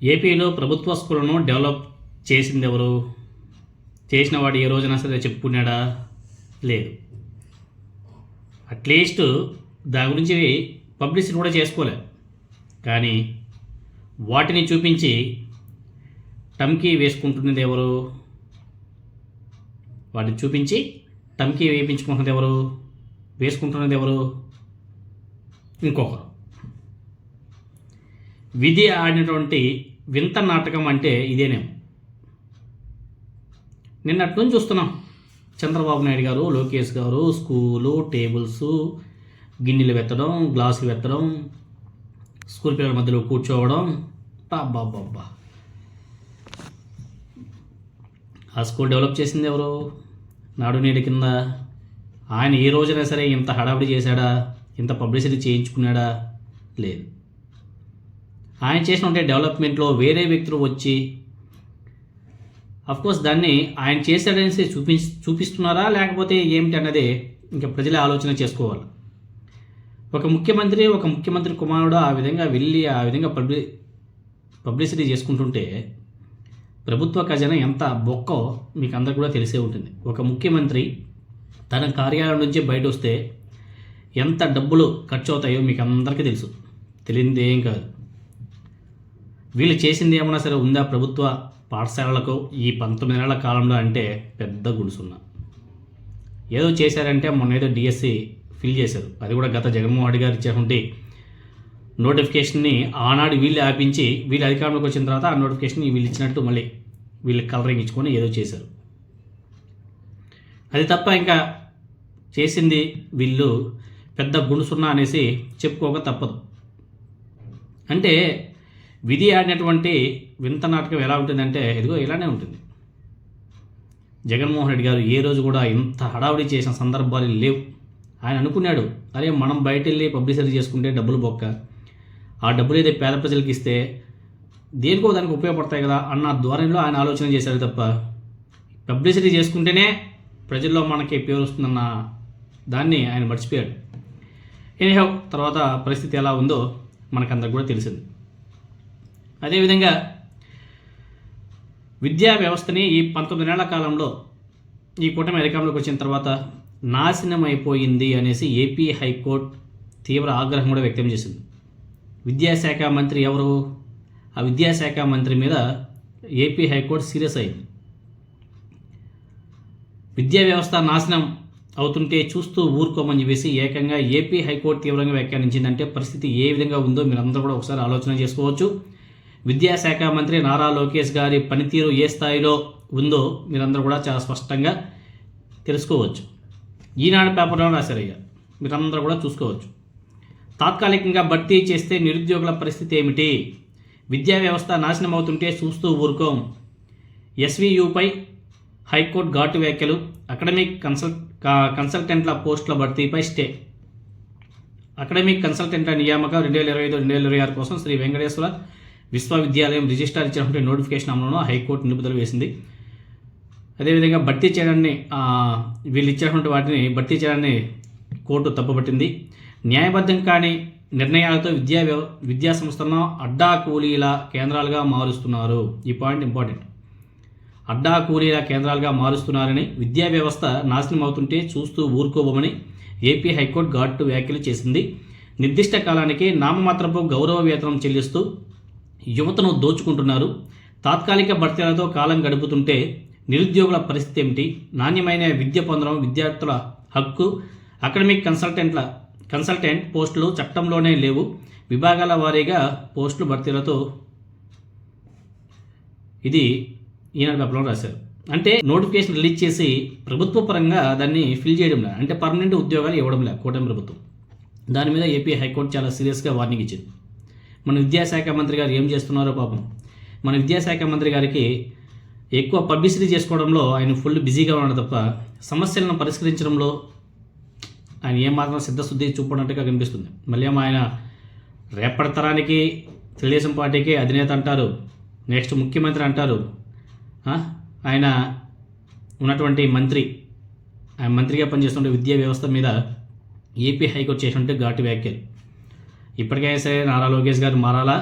ఏపీలో ప్రభుత్వ స్కూళ్ళను డెవలప్ చేసింది ఎవరు? చేసిన వాడు ఏ రోజైనా సరే చెప్పుకున్నాడా? లేదు. అట్లీస్ట్ దాని గురించి పబ్లిసిటీ కూడా చేసుకోలే. కానీ వాటిని చూపించి టమ్కీ వేసుకుంటున్నది ఎవరు? వాటిని చూపించి టమ్కీ వేయించుకుంటున్నది ఎవరు? వేసుకుంటున్నది ఎవరు? ఇంకొకరు. విధి ఆడినటువంటి వింత నాటకం అంటే ఇదేనేమో. నిన్నటి నుంచి చూస్తున్నాం. చంద్రబాబు నాయుడు గారు, లోకేష్ గారు స్కూలు టేబుల్స్, గిన్నెలు వెత్తడం, గ్లాసులు వెత్తడం, స్కూల్ పిల్లల మధ్యలో కూర్చోవడం. బాబ్బా, ఆ స్కూల్ డెవలప్ చేసింది ఎవరు? నాడు నేడు కింద ఆయన ఏ రోజైనా సరే ఇంత హడావిడి చేశాడా? ఇంత పబ్లిసిటీ చేయించుకున్నాడా? లేదు. ఆయన చేసినటువంటి డెవలప్మెంట్లో వేరే వ్యక్తులు వచ్చి అఫ్కోర్స్ దాన్ని ఆయన చేశాడనేసి చూపిస్తున్నారా లేకపోతే ఏమిటి అన్నదే ఇంకా ప్రజలే ఆలోచన చేసుకోవాలి. ఒక ముఖ్యమంత్రి కుమారుడు ఆ విధంగా వెళ్ళి ఆ విధంగా పబ్లిసిటీ చేసుకుంటుంటే ప్రభుత్వ ఖజానా ఎంత బొక్కో మీకు అందరికీ కూడా తెలిసే ఉంటుంది. ఒక ముఖ్యమంత్రి తన కార్యాలయం నుంచి బయట వస్తే ఎంత డబ్బులు ఖర్చు అవుతాయో మీకు అందరికీ తెలుసు. తెలియనిది ఏం కాదు. వీళ్ళు చేసింది ఏమన్నా సరే ఉందా ప్రభుత్వ పాఠశాలలకు ఈ 19 ఏళ్ల కాలంలో అంటే పెద్ద గుడుసున్నా. ఏదో చేశారంటే మొన్న ఏదో డిఎస్సి ఫిల్ చేశారు. అది కూడా గత జగన్మోహన్ రెడ్డి గారు ఇచ్చేటువంటి నోటిఫికేషన్ని ఆనాడు వీళ్ళు ఆపించి వీళ్ళు అధికారంలోకి వచ్చిన తర్వాత ఆ నోటిఫికేషన్ని వీళ్ళు ఇచ్చినట్టు మళ్ళీ వీళ్ళు కలరింగ్ ఇచ్చుకొని ఏదో చేశారు. అది తప్ప ఇంకా చేసింది వీళ్ళు పెద్ద గుణసున్నా అనేసి చెప్పుకోక తప్పదు. అంటే విధి ఆడినటువంటి వింత నాటకం ఎలా ఉంటుందంటే ఇదిగో ఇలానే ఉంటుంది. జగన్మోహన్ రెడ్డి గారు ఏ రోజు కూడా ఇంత హడావుడి చేసిన సందర్భాలు లేవు. ఆయన అనుకున్నాడు, అరే మనం బయట వెళ్ళి పబ్లిసిటీ చేసుకుంటే డబ్బులు బొక్క, ఆ డబ్బులు ఏదో పేద ప్రజలకు ఇస్తే దేనికో దానికి ఉపయోగపడతాయి కదా అన్న ధోరణిలో ఆయన ఆలోచన చేశారు తప్ప పబ్లిసిటీ చేసుకుంటేనే ప్రజల్లో మనకి పేరు వస్తుందన్న దాన్ని ఆయన మర్చిపోయాడు. ఎనీహౌ తర్వాత పరిస్థితి ఎలా ఉందో మనకందరికి కూడా తెలిసింది. అదేవిధంగా విద్యా వ్యవస్థని ఈ 19 ఏళ్ల కాలంలో ఈ కూటమి అధికారంలోకి వచ్చిన తర్వాత నాశనం అయిపోయింది అనేసి ఏపీ హైకోర్టు తీవ్ర ఆగ్రహం కూడా వ్యక్తం చేసింది. విద్యాశాఖ మంత్రి ఎవరు? ఆ విద్యాశాఖ మంత్రి మీద ఏపీ హైకోర్టు సీరియస్ అయింది. విద్యా వ్యవస్థ నాశనం అవుతుంటే చూస్తూ ఊరుకోమని చెప్పేసి ఏకంగా ఏపీ హైకోర్టు తీవ్రంగా వ్యాఖ్యానించిందంటే పరిస్థితి ఏ విధంగా ఉందో మీరందరూ కూడా ఒకసారి ఆలోచన చేసుకోవచ్చు. విద్యాశాఖ మంత్రి నారా లోకేష్ గారి పనితీరు ఏ స్థాయిలో ఉందో మీరందరూ కూడా చాలా స్పష్టంగా తెలుసుకోవచ్చు. ఈనాడు పేపర్లో రాశారయ్యా, మీరందరూ కూడా చూసుకోవచ్చు. తాత్కాలికంగా భర్తీ చేస్తే నిరుద్యోగుల పరిస్థితి ఏమిటి? విద్యా వ్యవస్థ నాశనం అవుతుంటే చూస్తూ ఊరుకోం. ఎస్వీయూపై హైకోర్టు ఘాటు వ్యాఖ్యలు. అకాడమిక్ కన్సల్టెంట్ల పోస్టుల భర్తీపై స్టే. అకాడమిక్ కన్సల్టెంట్ల నియామకం 2025-2026 కోసం శ్రీ వెంకటేశ్వర విశ్వవిద్యాలయం రిజిస్ట్రార్ ఇచ్చినటువంటి నోటిఫికేషన్ అమలును హైకోర్టు నిలుపుదల వేసింది. అదేవిధంగా భర్తీ చేయడాన్ని వీళ్ళు ఇచ్చినటువంటి వాటిని భర్తీ చేయడాన్ని కోర్టు తప్పుపట్టింది. న్యాయబద్ధం కాని నిర్ణయాలతో విద్యా సంస్థలను అడ్డా కూలీల కేంద్రాలుగా మారుస్తున్నారు. ఈ పాయింట్ ఇంపార్టెంట్. అడ్డా కూలీల కేంద్రాలుగా మారుస్తున్నారని, విద్యా వ్యవస్థ నాశనం అవుతుంటే చూస్తూ ఊరుకోబోమని ఏపీ హైకోర్టు ఘాటు వ్యాఖ్యలు చేసింది. నిర్దిష్ట కాలానికి నామమాత్రపు గౌరవ వేతనం చెల్లిస్తూ యువతను దోచుకుంటున్నారు. తాత్కాలిక భర్తీలతో కాలం గడుపుతుంటే నిరుద్యోగుల పరిస్థితి ఏమిటి? నాణ్యమైన విద్య పొందడం విద్యార్థుల హక్కు. అకాడమిక్ కన్సల్టెంట్ పోస్టులు చట్టంలోనే లేవు. విభాగాల వారీగా పోస్టులు భర్తీలతో. ఇది ఈనాడు పేపర్లో రాశారు. అంటే నోటిఫికేషన్ రిలీజ్ చేసి ప్రభుత్వ పరంగా దాన్ని ఫిల్ చేయడం లేదు, అంటే పర్మనెంట్ ఉద్యోగాలు ఇవ్వడం లేదు కూటమి ప్రభుత్వం. దాని మీద ఏపీ హైకోర్టు చాలా సీరియస్గా వార్నింగ్ ఇచ్చింది. మన విద్యాశాఖ మంత్రి గారు ఏం చేస్తున్నారో పాపం. మన విద్యాశాఖ మంత్రి గారికి ఎక్కువ పబ్లిసిటీ చేసుకోవడంలో ఆయన ఫుల్ బిజీగా ఉన్నాడు తప్ప సమస్యలను పరిష్కరించడంలో ఆయన ఏమాత్రం సిద్ధశుద్ధి చూపడినట్టుగా కనిపిస్తుంది. మళ్ళీ ఆయన రేపటి తరానికి తెలుగుదేశం పార్టీకి అధినేత అంటారు, నెక్స్ట్ ముఖ్యమంత్రి అంటారు. ఆయన ఉన్నటువంటి ఆయన మంత్రిగా పనిచేస్తున్న విద్యా వ్యవస్థ మీద ఏపీ హైకోర్టు చేసినట్టు ఘాటు వ్యాఖ్యలు. ఇప్పటికైనా సరే నారా లోకేష్ గారు మారాలా?